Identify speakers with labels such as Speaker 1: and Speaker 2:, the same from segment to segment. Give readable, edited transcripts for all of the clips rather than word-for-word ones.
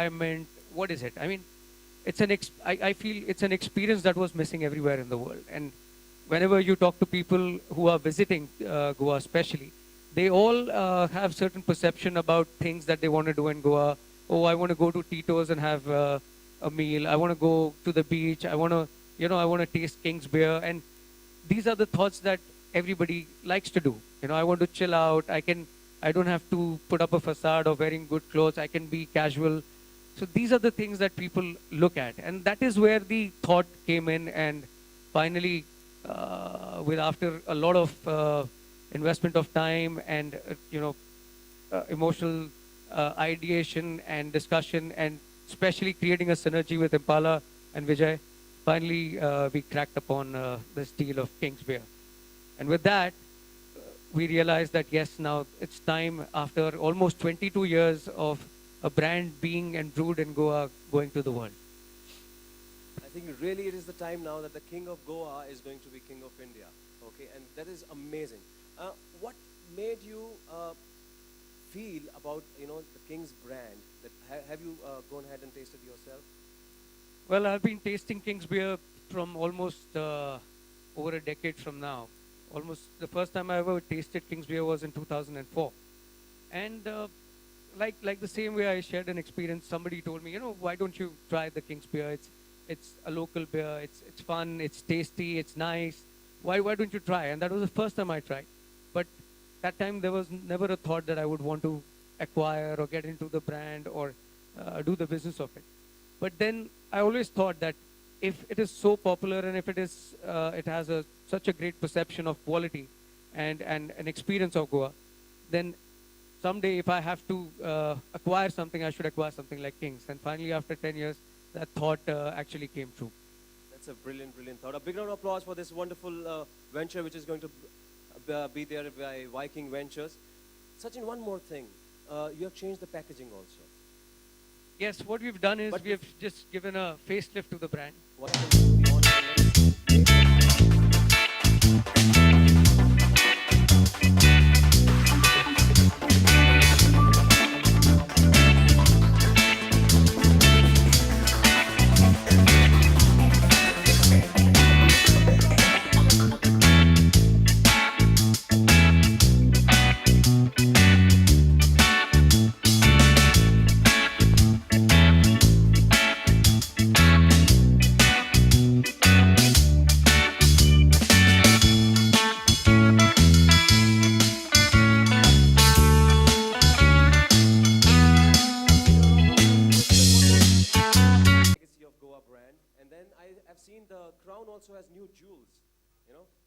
Speaker 1: environment. What is it? I mean, I feel it's an experience that was missing everywhere in the world. And whenever you talk to people who are visiting Goa, especially, they all have certain perception about things that they want to do in Goa. Oh, I want to go to Tito's and have a meal. I want to go to the beach. I want to, I want to taste King's beer. And these are the thoughts that everybody likes to do. I want to chill out. I don't have to put up a facade of wearing good clothes. I can be casual. So these are the things that people look at, and that is where the thought came in. And finally, with after a lot of investment of time and emotional ideation and discussion, and especially creating a synergy with Impala and Vijay, finally we cracked upon this deal of King's Beer. And with that, we realized that yes, now it's time, after almost 22 years of a brand being and brewed in Goa, going to the world.
Speaker 2: I think really it is the time now that the King of Goa is going to be King of India. Okay, and that is amazing. What made you feel about the King's brand? That have you gone ahead and tasted yourself?
Speaker 1: Well, I've been tasting King's Beer from almost over a decade from now. Almost the first time I ever tasted King's Beer was in 2004. And like the same way I shared an experience, somebody told me, why don't you try the King's Beer? It's a local beer. It's fun. It's tasty. It's nice. Why don't you try? And that was the first time I tried. But that time there was never a thought that I would want to acquire or get into the brand or do the business of it. But then I always thought that if it is so popular, and if it has such a great perception of quality and an experience of Goa, then someday if I have to acquire something, I should acquire something like King's. And finally, after 10 years, that thought actually came true.
Speaker 2: That's a brilliant, brilliant thought. A big round of applause for this wonderful venture which is going to be there by Viking Ventures. Sachin, one more thing. You have changed the packaging also.
Speaker 1: Yes, what we've done is we have just given a facelift to the brand.
Speaker 2: What else the crown also has new jewels,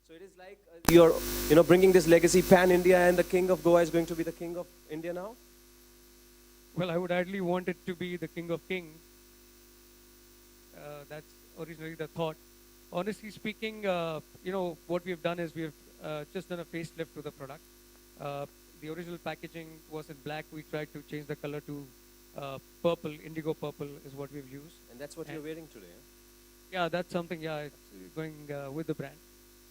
Speaker 2: So it is like you're, bringing this legacy pan-India, and the King of Goa is going to be the King of India now?
Speaker 1: Well, I would ideally want it to be the King of Kings. That's originally the thought. Honestly speaking, what we've done is we've just done a facelift to the product. The original packaging was in black. We tried to change the color to purple, indigo purple is what we've used.
Speaker 2: And that's what you're wearing today,
Speaker 1: Yeah, that's something, it's going with the brand.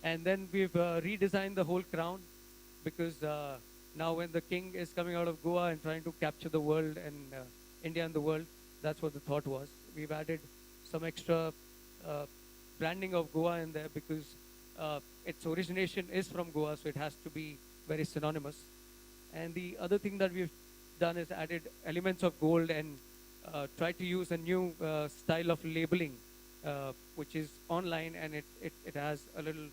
Speaker 1: And then we've redesigned the whole crown, because now when the king is coming out of Goa and trying to capture the world and India and the world, that's what the thought was. We've added some extra branding of Goa in there, because its origination is from Goa, so it has to be very synonymous. And the other thing that we've done is added elements of gold and tried to use a new style of labeling, which is online, and it has a little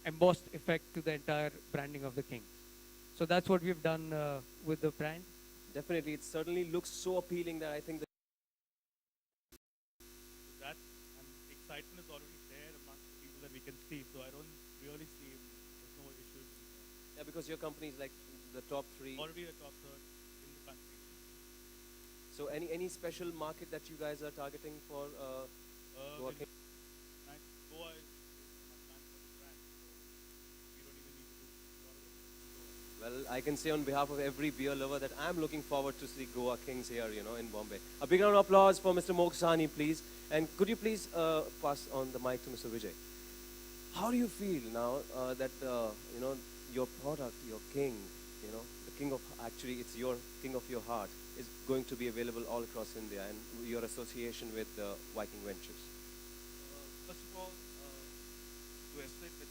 Speaker 1: embossed effect to the entire branding of the king. So that's what we've done with the brand.
Speaker 2: Definitely, it certainly looks so appealing that I think
Speaker 3: that, and excitement is already there amongst the people that we can see. So I don't really see there's no issues.
Speaker 2: Yeah, because your company is like the top 3.
Speaker 3: Already the top 3rd in the country.
Speaker 2: So any special market that you guys are targeting for Goa King?
Speaker 3: Goa is not planned for the brand, so we don't even need to do a lot of it.
Speaker 2: Well, I can say on behalf of every beer lover that I'm looking forward to see Goa Kings here, in Bombay. A big round of applause for Mr. Moksani, please. And could you please pass on the mic to Mr. Vijay? How do you feel now that, your product, your king, the king of, actually it's your king of your heart, is going to be available all across India, and your association with Viking Ventures?
Speaker 3: First of all, to associate with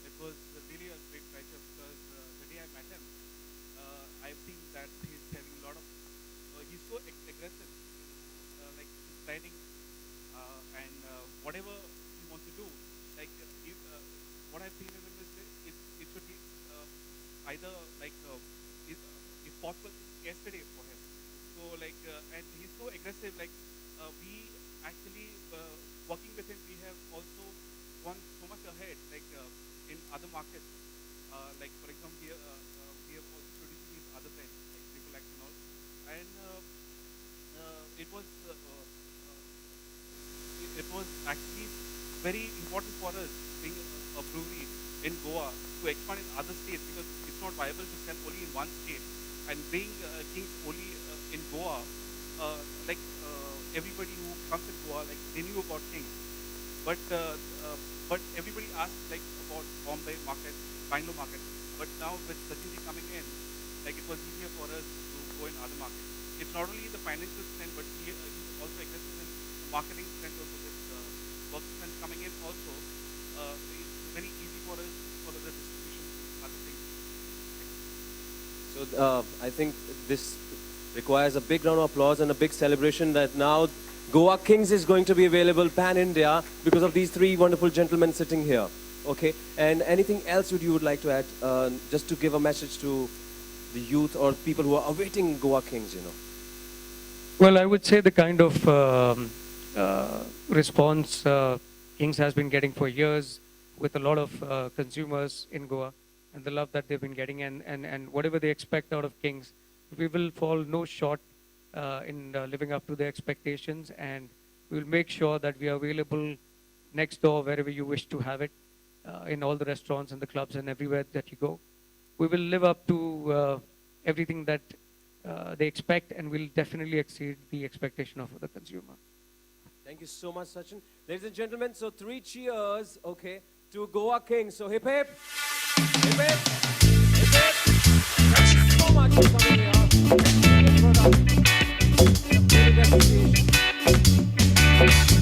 Speaker 3: it was really a great pleasure because the day I met him, I've seen that he's having a lot of, he's so aggressive, like he's planning and whatever he wants to do, like if, what I've seen in him is that it should be either like if possible yesterday for him. So like and he's so aggressive. Like we actually working with him, we have also gone so much ahead. Like in other markets, like for example, we have also produced these other brands like Triplex and all, and it was actually very important for us being a brewery in Goa to expand in other states because it's not viable to sell only in one state. And being Kings only in Goa, everybody who comes in Goa, like they knew about Kings, but everybody asked like about Bombay market, Bangalore market. But now with Sachin coming in, like it was easier for us to go in other markets. It's not only the financial strength, but he's also aggressive in the marketing strength also with work strength coming in also. It's very easy for us for the distribution and other things.
Speaker 2: So I think this requires a big round of applause and a big celebration that now Goa Kings is going to be available pan-India because of these three wonderful gentlemen sitting here. Okay, and anything else you would like to add, just to give a message to the youth or people who are awaiting Goa Kings, you know?
Speaker 1: Well, I would say the kind of response Kings has been getting for years with a lot of consumers in Goa and the love that they've been getting and whatever they expect out of Kings, we will fall no short in living up to their expectations, and we will make sure that we are available next door wherever you wish to have it, in all the restaurants and the clubs and everywhere that you go. We will live up to everything that they expect, and will definitely exceed the expectation of the consumer.
Speaker 2: Thank you so much, Sachin. Ladies and gentlemen, so 3 cheers, okay, to Goa Kings. So hip hip, hip hip, hip hip. Thank you so much for coming here. Thank you for that. Really appreciation.